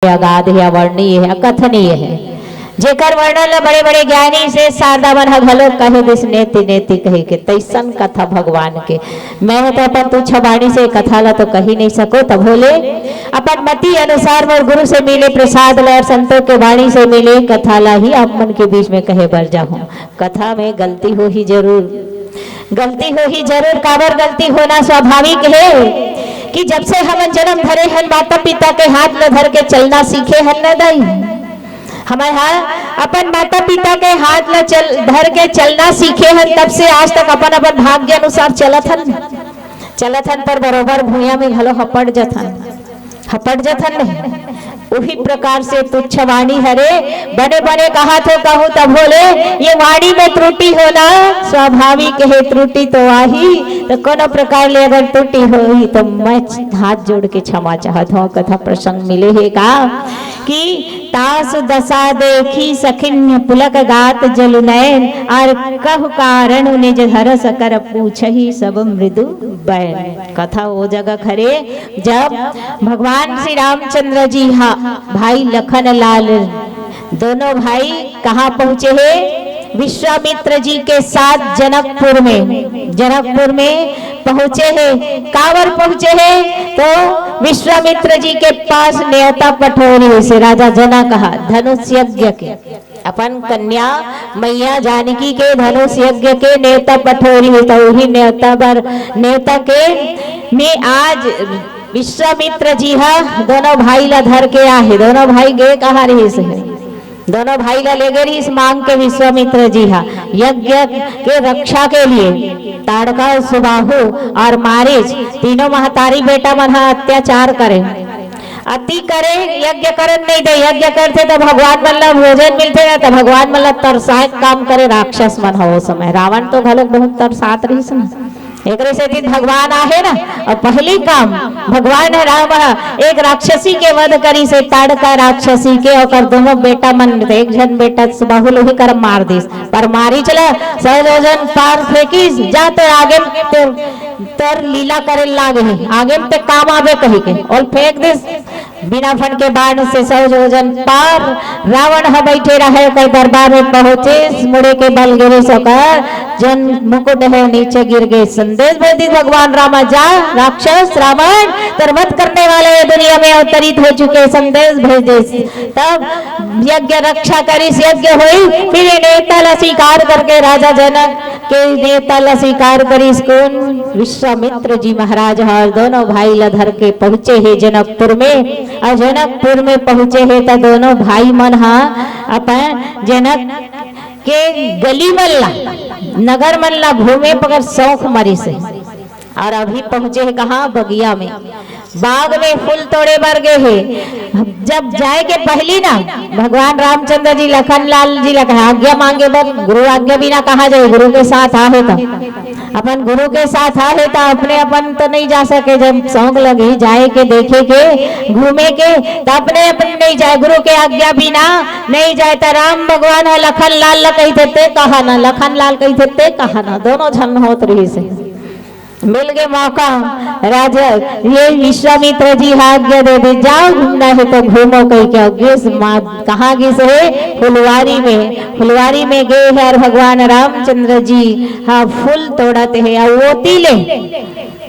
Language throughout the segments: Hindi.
अगाध है, अवर्णीय है, अकथनीय है। जेकर वर्णन बड़े बड़े ज्ञानी से शारदा मन घलो कहे दिस नेति नेति कहे के तैसन कथा भगवान के। मैं तो अपन तुच्छ वाणी से कथा ला तो कही नहीं सको, तब बोले अपन मति अनुसार मोर गुरु से मिले प्रसाद ला और संतों के वाणी से मिले कथा ला ही आप मन के बीच में कहे बर जाऊं। कथा में गलती हो ही जरूर, गलती हो ही जरूर। काबर गलती होना स्वाभाविक है कि जब से हम जन्म धरे हैं माता पिता के हाथ में धर के चलना सीखे हैं न दाई। हमारे अपन माता पिता के हाथ में धर के चलना सीखे हैं, तब से आज तक अपन अपन भाग्य अनुसार चलत हन पर बरोबर भूया में घलो हपट जथन नहीं। उसी प्रकार से तुच्छ वाणी हरे बने बने कहा तो कहूँ तब बोले ये वाणी में त्रुटि होना स्वाभाविक है। त्रुटि तो आही तो कोनो प्रकार ले अगर त्रुटि होई तो मैं हाथ जोड़ के क्षमा चाहत हूँ। कथा प्रसंग मिले है का कि तास दशा देखी सखिन पुलक गात जलु नयन और कहु कारण निज धर सकर पूछही सब मृदु बैन। कथा वो जगह खरे जब भगवान श्री रामचंद्र जी हाँ भाई लखन लाल दोनों भाई कहाँ पहुँचे हैं? विश्वामित्र जी के साथ जनकपुर में पहुँचे हैं। कावर पहुँचे हैं तो विश्वामित्र जी के पास न्योता पठोरी से राजा जना कहा धनुष यज्ञ के अपन कन्या मैया जानकी के धनुष यज्ञ के न्योता पठोरी तो वही न्योता के में आज विश्वामित्र जी हाँ दोनों भाई ला धर के आहे। दोनों भाई गए कहा रही से दोनों भाई ला ले गए इस मांग के विश्वामित्र जी हाँ यज्ञ के रक्षा के लिए ताड़का सुबाहु और मारीच तीनों महतारी बेटा मन अत्याचार करे अति करे यज्ञ करन नहीं दे। यज्ञ करते तो भगवान मतलब भोजन मिलते ना तो भगवान मतलब तरसाए काम करे राक्षस मन हो समय। रावण तो घलोक बहुत तरसात रही से एक से दिन भगवान आहे ना और पहली काम भगवान राम एक राक्षसी के वध करी से ताड़का राक्षसी के और दोनों बेटा मन एक जन बेटा बाहुल ही कर मार दिस पर मारी चला सहजन पार फेंकीस जा तो आगे तर लीला करे लागे आगे ते काम आवे कही के और फेंक दिस बिना फन के बाण से सहजन पार। रावण ह बैठे रहे कई दरबार में पहुंचे मुड़े के बल गिरे सकर जन मुकुट है नीचे गिर गए। संदेश भेज दी भगवान रामा जा राक्षस रावण तरवत करने वाले दुनिया में अवतरित हो चुके संदेश भेज दे। तब यज्ञ रक्षा करी यज्ञ हुई फिर नेता ला स्वीकार करके राजा जनक के नेता ला स्वीकार करी कौन विश्वामित्र जी महाराज और दोनों भाई ला धर के पहुंचे है जनकपुर में। और जनकपुर में पहुंचे है तो दोनों भाई मन अपन जनक के गली मल्ला नगर मल्ला घूमे पकड़ शौक मरी से और अभी पहुंचे है कहाँ बगिया में बाग में फूल तोड़े बर गए है। जब जाए के पहली ना भगवान रामचंद्र जी लखन लाल जी लखा आज्ञा मांगे बर गुरु आज्ञा बिना कहा जाए। गुरु के साथ आहे तो अपन गुरु के साथ आहे तो अपने अपन तो नहीं जा सके। जब शौक लगी जाए के देखे के घूमे के तो अपने अपन नहीं जाए गुरु के आज्ञा बिना नहीं जाए। तो राम भगवान लखन लाल कही थे कहा ना लखन लाल कही थे कहा ना दोनों झन होत रही से मिल गए मौका। राजा ये विश्वामित्र जी आज्ञा दे दे जाओ घूमना है तो घूमो कहीं क्या कहाँ गए से फुलवारी में गए हैं और भगवान रामचंद्र जी हाँ फूल तोड़ते हैं और वो तिले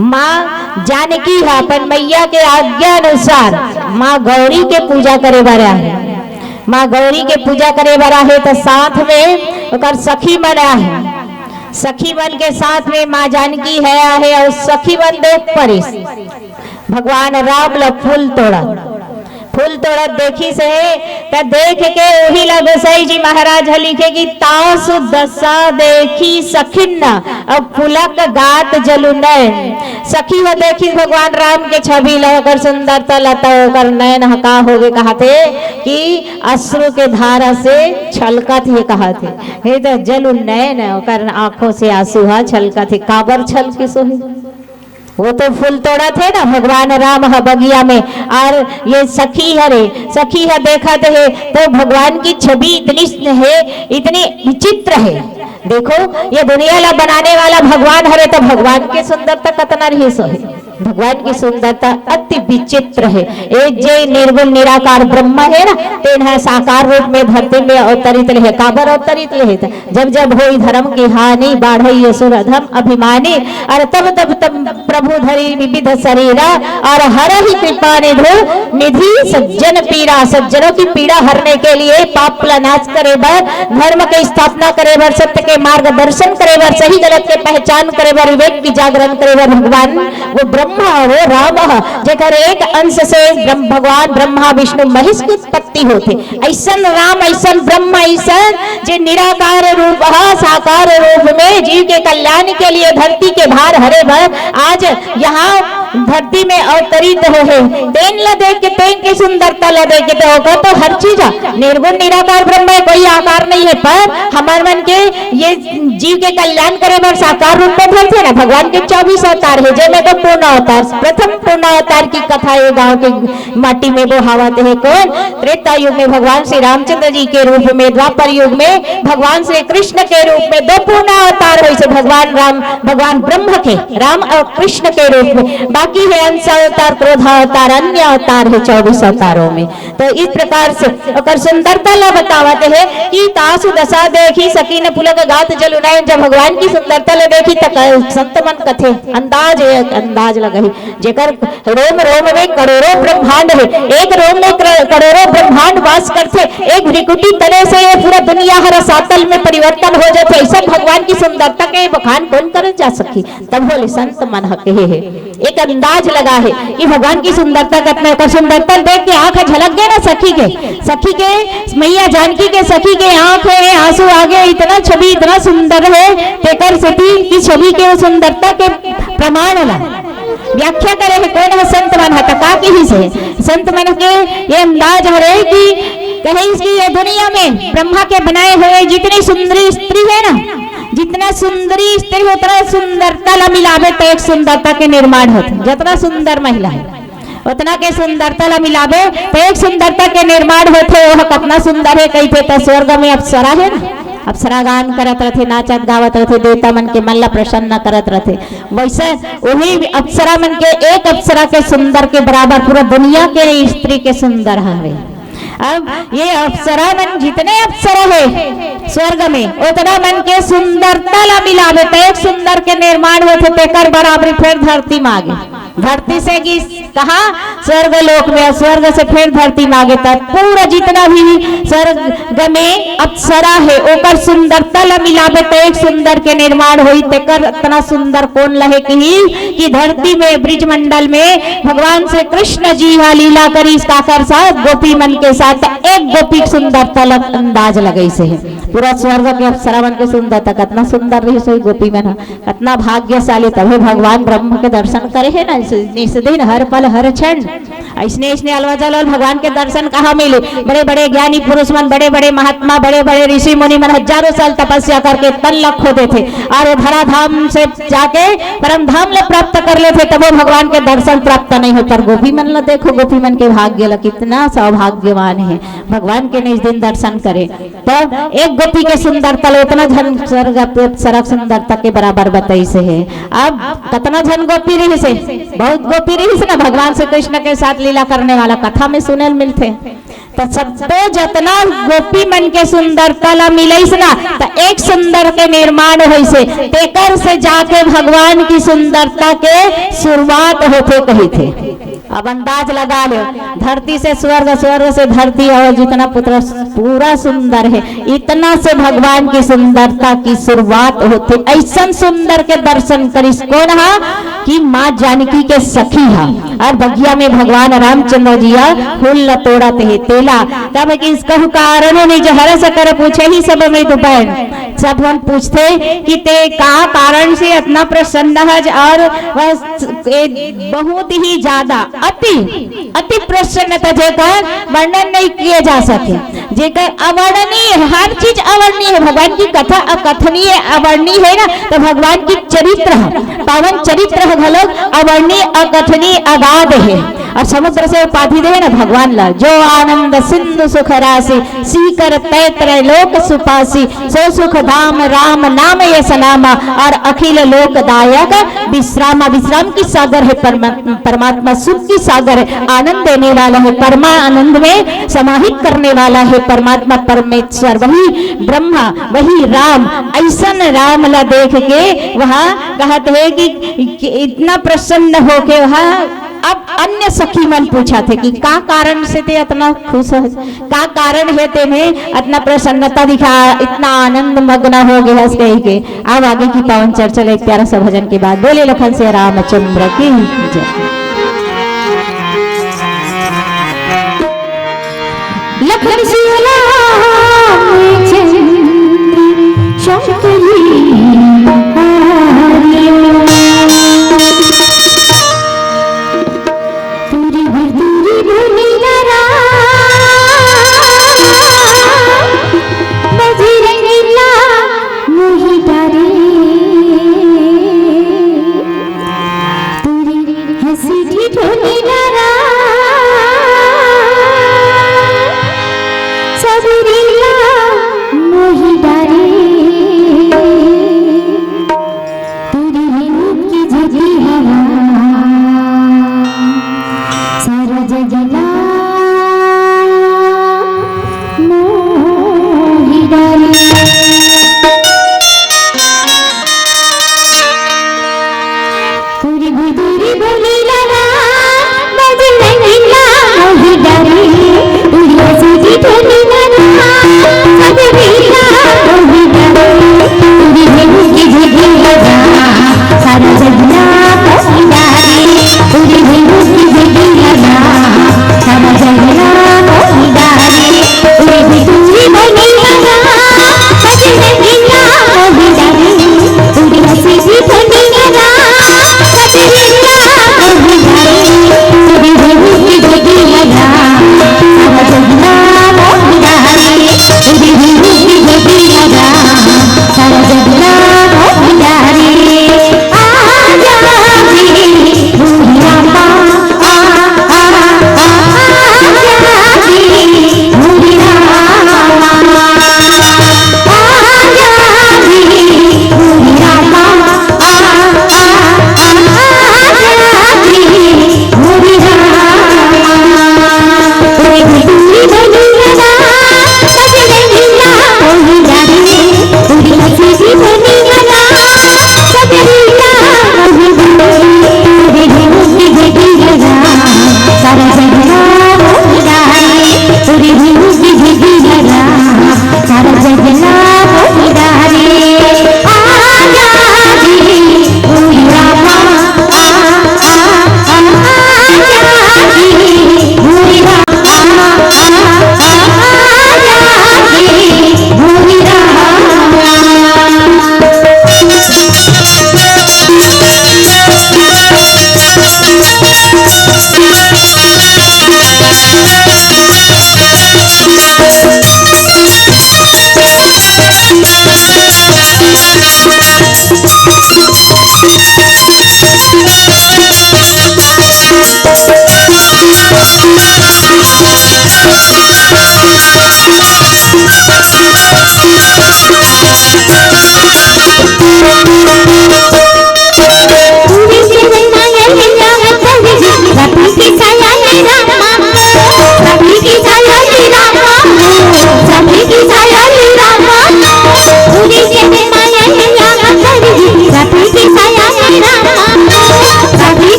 माँ जानकी है अपन मैया के आज्ञा अनुसार माँ गौरी के पूजा करे बरा है। माँ गौरी के पूजा करे बरा है तो साथ में सखी मना है। सखी मन के साथ में माँ जानकी है और सखी मन देख परिस भगवान राम ला फूल तोड़ा देखी से तो देख के वही ला गोसाई जी महाराज लिखे कि तासु दशा देखी सखिन अब पुलक गात जलु नयन। सखी वो देखी भगवान राम के छवि लकर सुंदरता लता होकर नयन हका हो गए कहा थे कि अश्रु के धारा से छलका थे कहा थे हे तो जलु नयन होकर आंखों से आंसू छलका थे काबर छल के सोहे वो तो फूल तोड़ा थे ना भगवान राम बगिया में। और ये सखी है देखा है तो भगवान की छवि इतनी है इतनी विचित्र है। देखो ये दुनिया ला बनाने वाला भगवान हरे तो भगवान की सुंदरता कतना रही सो है। भगवान की सुंदरता अति विचित्र है। एक जे निर्गुण निराकार ब्रह्म है ना, तेन है साकार रूप में धरती में अवतरित रहे। काबर अवतरित रहे? जब जब होई धर्म की हानि, बाढ़ई असुर अधम अभिमानी, और तब तब तब प्रभु धरी विविध शरीरा, और हर ही कृपा निधि सज्जन पीड़ा। सज्जनों की पीड़ा हरने के लिए, पाप नाश करे बर, धर्म की स्थापना करे बर, सत्य के मार्गदर्शन करे बर, सही गलत के पहचान करे बर, विवेक की जागरण करे बर भगवान वो ब्रह्मा वो राम जेकर एक अंश से भगवान ब्रह्मा विष्णु महेश की उत्पत्ति होते। ऐसन राम, ऐसन ब्रह्म, ऐसन जे निराकार रूप साकार रूप में जीव के कल्याण के लिए धरती के भार हरे भर आज यहाँ धरती में अवतरित हो है। तेन ला देख के, तेन की सुंदरता ला देख के होगा तो हर चीज निर्गुण निराकार ब्रह्म है, कोई आकार नहीं है, पर हमारे मन के ये जीव के कल्याण करे बर साकार रूप में धरते ना। भगवान के 24 अवतार है, जैसे तो पूर्ण अवतार, प्रथम पूर्ण अवतार की कथा ये गांव के माटी में वो हवाते है। कौन? त्रेता युग में भगवान श्री रामचंद्र जी के रूप में, द्वापर युग में भगवान श्री कृष्ण के रूप में 2 पूर्ण अवतार हुए। भगवान राम, भगवान ब्रह्म के राम और कृष्ण के रूप में, बाकी है अंश अवतार, क्रोधावतार, अन्य अवतार है 24 अवतारों में। तो इस प्रकार से अगर सुंदरता ला बतावते है कि तासु दशा देखी सकीन पुलक गात जलुनायन। जब भगवान की सुंदरता ला देखी तक संत मन कथे अंदाज लगही, जेकर रोम रोम में करोड़ों ब्रह्मांड है, एक रोम में करोड़ों ब्रह्मांड वास करते, एक भ्रिकुटी तले से ये पूरा दुनिया हर सातल में परिवर्तन हो जाते। ऐसा भगवान की सुंदरता के बखान कौन कर जा सकी? तब बोले संत मन हके है, एक अंदाज लगा है कि भगवान की सुंदरता कितना कर। सुंदरता देख के आंख झलक गए ना सखी के मैया जानकी के सखी के आंख है आंसू आगे, इतना छवि इतना सुंदर है, तेकर सती की छवि के सुंदरता के प्रमाण ला व्याख्या करे है। कौन है? संत मन हटका की ही से संत मन के ये अंदाज है कि कहे इसकी ये दुनिया में ब्रह्मा के बनाए हुए जितनी सुंदरी स्त्री है ना, जितना सुंदरी स्त्री उतना सुंदरता ला मिलावे तो एक सुंदरता के निर्माण होते। जितना सुंदर महिला है उतना के सुंदरता ला मिलावे तो एक सुंदरता के निर्माण होते। वह कितना सुंदर है कहते तो स्वर्ग में अप्सरा है ना, अप्सरा गान करत रहे, नाचत गावत रहे, देवता मन के मन ला प्रसन्न करत रहे। वैसे वही अप्सरा मन के एक अप्सरा के सुंदर के बराबर पूरा दुनिया के स्त्री के सुंदर है। अब ये अप्सरा मन जितने अप्सरा है स्वर्ग में उतना मन के सुंदरता ला मिलावे तो एक सुंदर के निर्माण होते। तेकर बराबरी फिर धरती मांगे, धरती से कि कहा स्वर्ग लोक में, स्वर्ग से फिर धरती मांगे तक पूरा जितना भी स्वर्ग में अप्सरा है ओकर सुंदरता ला मिलावे तो एक सुंदर के निर्माण हुई। तेकर इतना सुंदर कौन लहे कि धरती में ब्रिज मंडल में भगवान से कृष्ण जी हा लीला करी काकर साथ गोपी मन के साथ एक गोपी सुंदरता अंदाज लगे से है। पूरा स्वर्ग के अप्सरा मन के सुंदरता कितना सुंदर रही सोई गोपी मन, कितना भाग्यशाली तभी भगवान ब्रह्म के दर्शन करे है ना इस दिन हर पल हर क्षण। ऐसने अलवा जलाल भगवान के दर्शन कहाँ मिले? बड़े बड़े ज्ञानी पुरुष मन, बड़े बड़े महात्मा, बड़े बड़े ऋषि मुनि मन हजारों साल तपस्या करके तन लख होते थे और धरा धाम से जाके परम धाम ले प्राप्त कर लेते, तब वो भगवान के दर्शन प्राप्त नहीं हो। पर गोपी मन ला देखो, गोपी मन के भाग्य ला कितना सौभाग्यवान है भगवान के इस दिन दर्शन करे। तो एक गोपी के सुंदरता उतना झन स्वर्ग सुंदरता के बराबर बताई से है। अब कितना झन गोपी रही से, बहुत गोपी रही से ना भगवान श्री कृष्ण के साथ लीला करने वाला कथा में सुने मिलते। तो सबको जितना गोपी मन के सुंदरता ला मिलैस ना तो एक सुंदर के निर्माण होई से। तेकर से जाके भगवान की सुंदरता के शुरुआत होते कही थे। अब अंदाज लगा लो, धरती से स्वर्ग, स्वर्ग से धरती और जितना पुत्र पूरा सुंदर है, इतना से भगवान की सुंदरता की शुरुआत होती। ऐसा सुंदर के दर्शन करिस कौन हा कि माँ जानकी के सखी हा और बगिया में भगवान रामचंद्र जी फूल तोड़ा ते तेला। तब कि इसका कारण नहीं जो हर से कर पूछे ही सब में दोपहर सब हम पूछते कि ते का कारण से इतना प्रसन्न है और बहुत ही ज्यादा अति प्रसन्नता जेकर वर्णन नहीं किए जा सके, जेकर अवर्णनीय, हर चीज अवर्णनीय है। भगवान की कथा अकथनीय अवर्णनीय है ना, तो भगवान की चरित्र पावन चरित्र घलोक अवर्णनीय अकथनीय अगाध है। और समुद्र से उपाधि दे ना भगवान ला, जो आनंद सिंधु सुख राशि सीकर तैत्र लोक सुपासी, सो सुख धाम राम नाम ये सनामा, और अखिल लोकदायक विश्रामा। विश्राम की सागर है परमात्मा, सुख की सागर है, आनंद देने वाला है, परमा आनंद में समाहित करने वाला है परमात्मा परमेश्वर, वही ब्रह्मा वही राम। ऐसा राम ला देख के वहाँ कहते है कि इतना प्रसन्न होके वहाँ अब अन्य सखी मन पूछा थे कि का कारण से ते इतना खुश है, का कारण है तेने इतना प्रसन्नता दिखा, इतना आनंद मग्न हो गया कही के। अब आगे की पावन चर्चा एक प्यारा सा भजन के बाद बोले लखन से रामचंद्र की जय। लखन से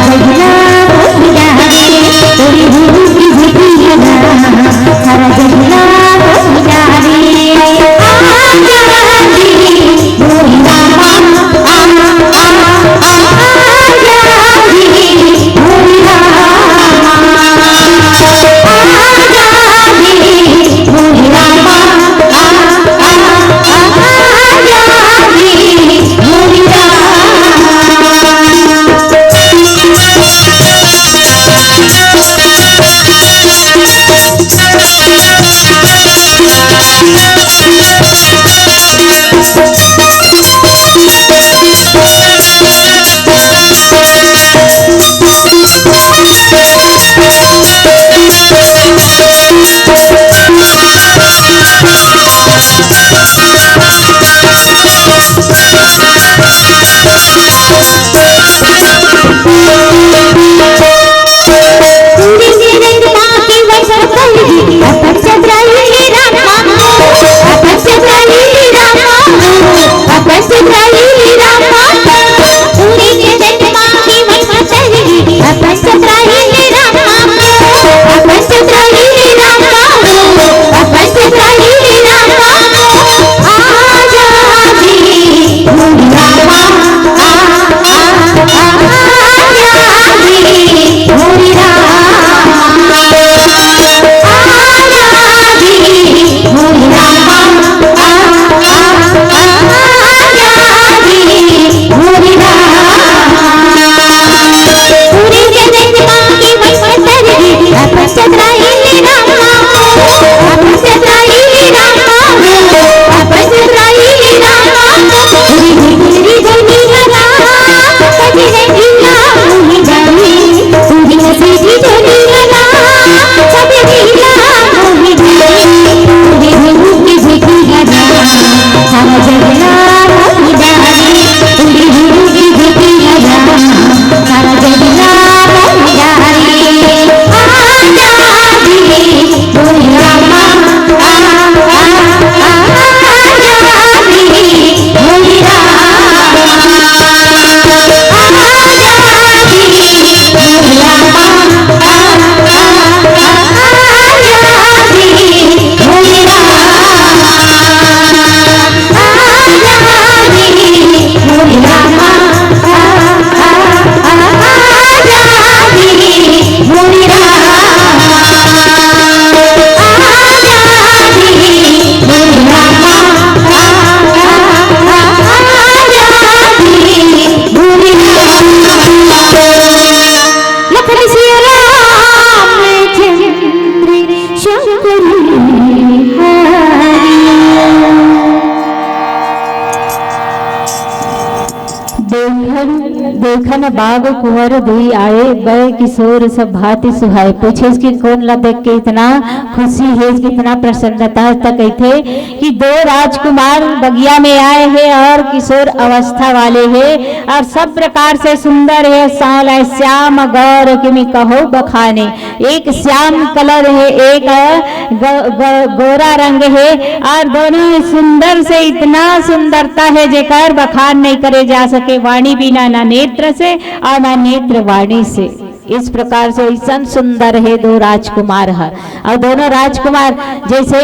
जगला मोहिया रे तेरी रूह की झुकी लगा सारा जगला मोहिया रे आजा जी मोहि रामा आजा जी मोहि रामा आजा जी मोहि रामा देखन बाग कुंवर दुई आए बय किशोर सब भांति सुहाए। पूछे कि कौन ला देख के इतना खुशी है, कितना प्रसन्नता है। तक थे कि दो राजकुमार बगिया में आए हैं और किशोर अवस्था वाले हैं और सब प्रकार से सुंदर है, सांवला है, श्याम गौर किमी कहो बखाने। एक श्याम कलर है, एक गोरा रंग है और दोनों सुंदर से इतना सुंदरता है जेकर बखान नहीं करे जा सके। वाणी बिना ना नेत्र से और ना नेत्र वाणी से। इस प्रकार से ऐसा सुंदर है दो राजकुमार है। और दोनों राजकुमार जैसे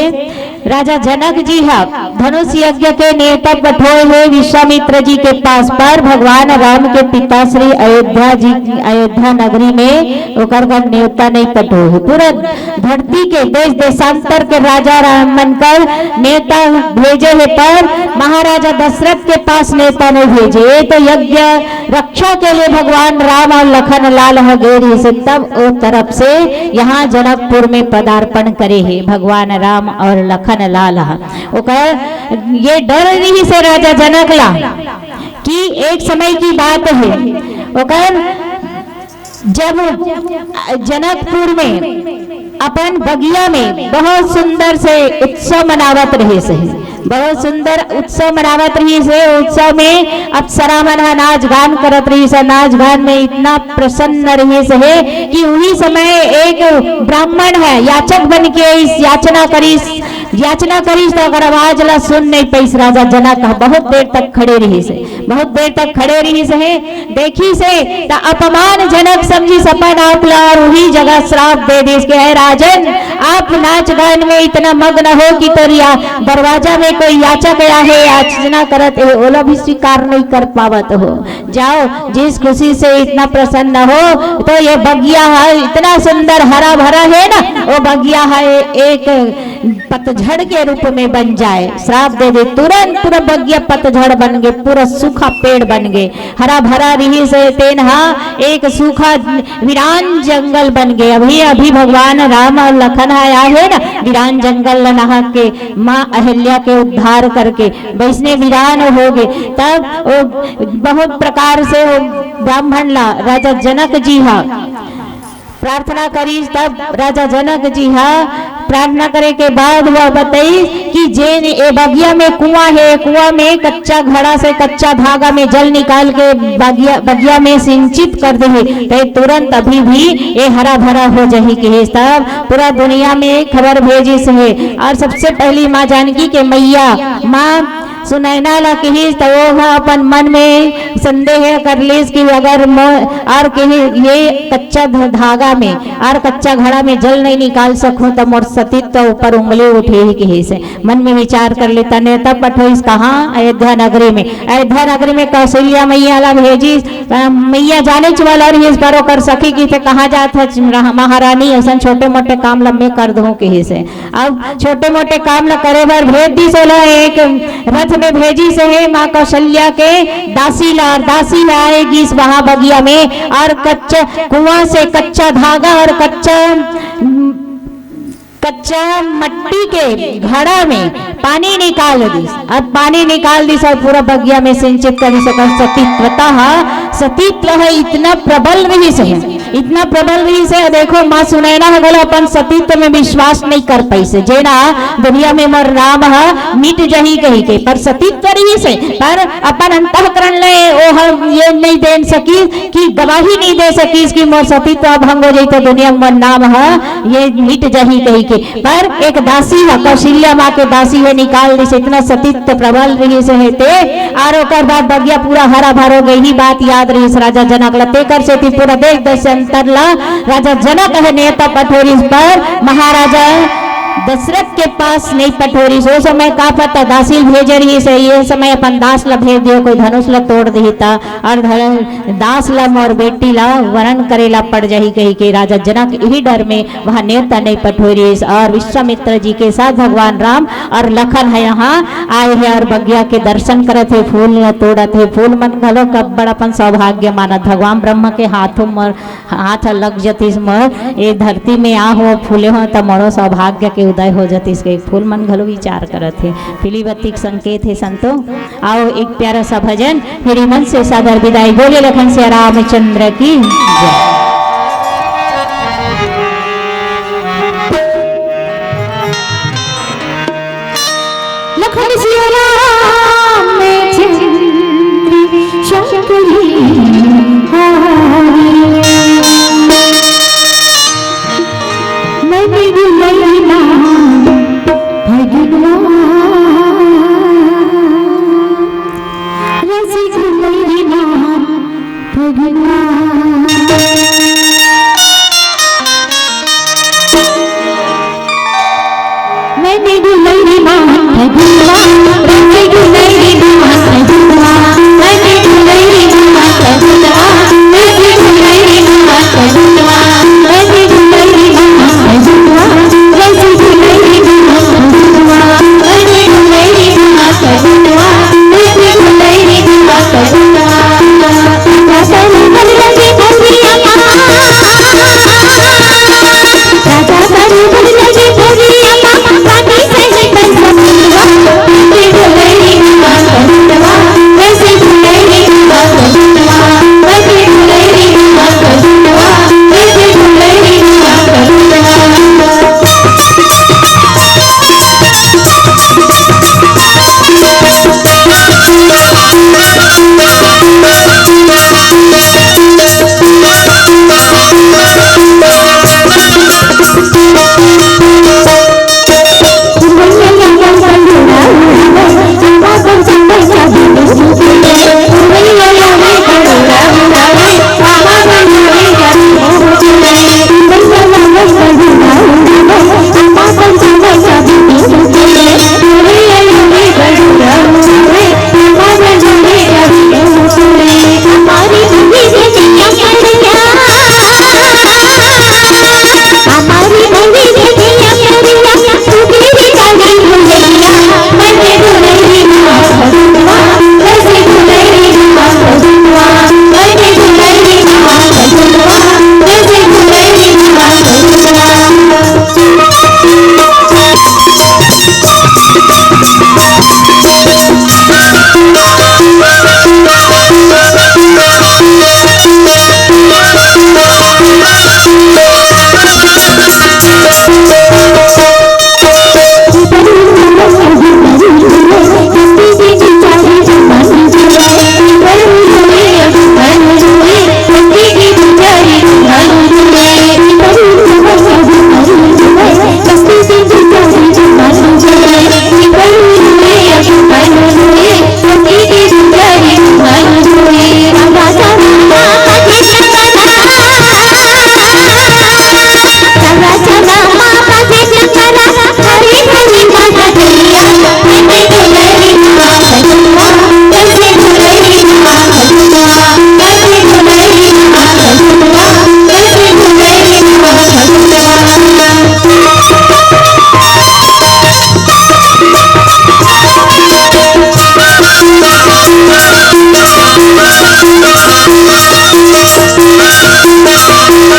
राजा जनक जी है धनुष यज्ञ के नेता पठोए हुए विश्वामित्र जी के पास पर भगवान राम के पिता श्री अयोध्या नगरी में ओकर नेता नहीं पठोए है। पूरा धरती के देश देशांतर के राजा राम बनकर नेता भेजे है पर महाराजा दशरथ के पास नेता नहीं भेजे। तो यज्ञ रक्षा के लिए भगवान राम और लखन लाल हगेरी से तब वो तरफ से यहाँ जनकपुर में पदार्पण करे है भगवान राम और लखन लाल। ये डर नहीं से राजा जनक ला कि एक समय की बात है जब जनकपुर में अपन बगिया में बहुत सुंदर से उत्सव मनावत रहे से, बहुत सुंदर उत्सव मनावत रही से। उत्सव में अप्सरा मन नाच गान करत रही से। नाच गान में इतना प्रसन्न रही से है कि उन्हीं समय एक ब्राह्मण है याचक बन के इस याचना करी याचना करी तो अगर आवाज ला सुन नहीं पैस राजा जनक बहुत देर तक खड़े रही से, बहुत देर तक खड़े रही से देखी से ता अपमान जनक समझी सपन आप ला और वही जगह श्राप दे दी के है राजन आप नाच गान में इतना मग्न हो कि तोरिया दरवाजा में कोई याचक आया है याचना करत है ओला भी स्वीकार नहीं कर पावत हो। जाओ जिस खुशी से इतना प्रसन्न हो तो ये बगिया है इतना सुंदर हरा भरा है ना, वो बगिया है एक पतझड़ के रूप में बन जाए, श्राप दे दे तुरंत पूरा बगिया पतझड़ बन गए, पूरा सूखा पेड़ बन गए, हरा भरा रही से तेन एक सूखा वीरान जंगल बन गए। अभी अभी भगवान राम और लखन आया है ना वीरान जंगल नहा के माँ अहिल्या के उद्धार करके वैष्णव वीरान हो गए। तब बहुत प्रकार से ब्राह्मण ला राजा जनक जी प्रार्थना करी, तब राजा जनक जी प्रार्थना करे के बाद वह बताई कि जेन ए बगिया में कुआं है, कुआं में कच्चा घड़ा से कच्चा धागा में जल निकाल के बगिया में सिंचित कर दे तो तुरंत अभी भी ये हरा भरा हो जाही के तब पूरा दुनिया में खबर भेजी से है। और सबसे पहली माँ जानकी के मैया माँ सुनैना ला कही तो वो अपन मन में संदेह कर लीस कि अगर और कही ये कच्चा धागा में और कच्चा घड़ा में जल नहीं निकाल सकूं तो मोर सतीत्व तो ऊपर उंगली उठे ही कही से मन में विचार कर लेता ने तब पठोइस कहाँ अयोध्या नगरी में, अयोध्या नगरी में कौशल्या मैया ला भेजी मैया जाने वाला और इस बार कर सकी कि थे कहाँ जात है महारानी ऐसा छोटे मोटे काम लम्बे कर दो कही से। अब छोटे मोटे काम ला करे बार भेज दी सोला एक रथ में भेजी से है माँ कौशल्या के दासी ला आएगी इस वहां बगिया में और कच्चा कुआं से कच्चा धागा और कच्चा मट्टी के घड़ा में पानी निकाल दी। अब पानी निकाल दी सब पूरा बगिया में सिंचित कर सकर सतीत्व है इतना प्रबल रही से है, इतना प्रबल रही से देखो माँ सुनैना गल अपन सतीत्व में विश्वास नहीं कर पाई से जेना दुनिया में मोर राम मिट जही कही के पर सतीत्व रही से पर अपन अंतःकरण ले ओ ये नहीं दे सकी कि गवाही नहीं दे सकी कि मोर सतीत्व भंग हो जाई तो दुनिया में मोर नाम ये मिट जही कही के पर एक दासी है कौशल्या माँ के दासी है निकाल दी से इतना सतीत्व प्रबल रही से है और ओकर बाद बगिया पूरा हरा भरा हो गई। ही बात याद रही राजा जनक लते कर से पूरा देश देश अंतर ला राजा जनक है नेता पठोरी पर महाराजा दशरथ के पास नहीं पठोरी सो समय का पता दासी भेज रही से ये समय अपन दास ला भेज दियो कोई धनुष ला तोड़ दी था और दास ला और बेटी ला वरण करेला पड़ जाही कही के राजा जनक यही डर में वहाँ नेता नहीं पठोरी और विश्वामित्र जी के साथ भगवान राम और लखन है यहाँ आए हैं और बगिया के दर्शन करत है फूल तोड़त है फूल मन घलो कब बड़ अपन सौभाग्य मानत भगवान ब्रह्म के हाथों में हाथ लग जतीस मोर ये धरती में आ हो फूले हो तब मोरो सौभाग्य के उदय हो जाती इसके फूल मन घलो विचार करत है पीलीबत्ती संकेत है संतो। आओ एक प्यारा सा भजन मेरी मन से सादर विदाई बोले लखन से रामचंद्र की जय। लखन सिया राम शंकरी भगवान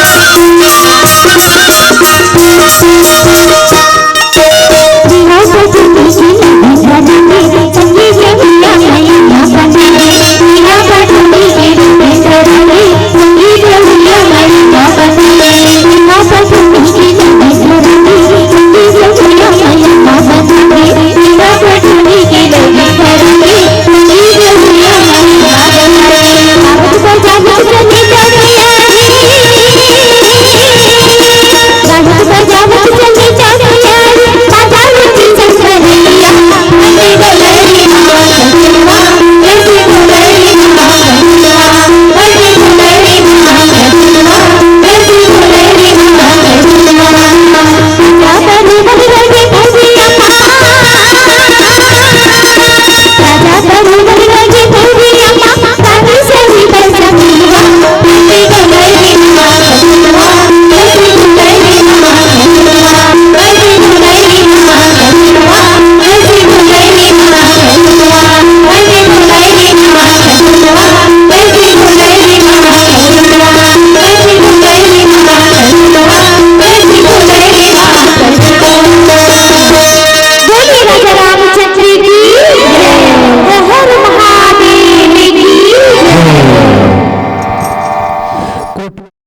Thank you.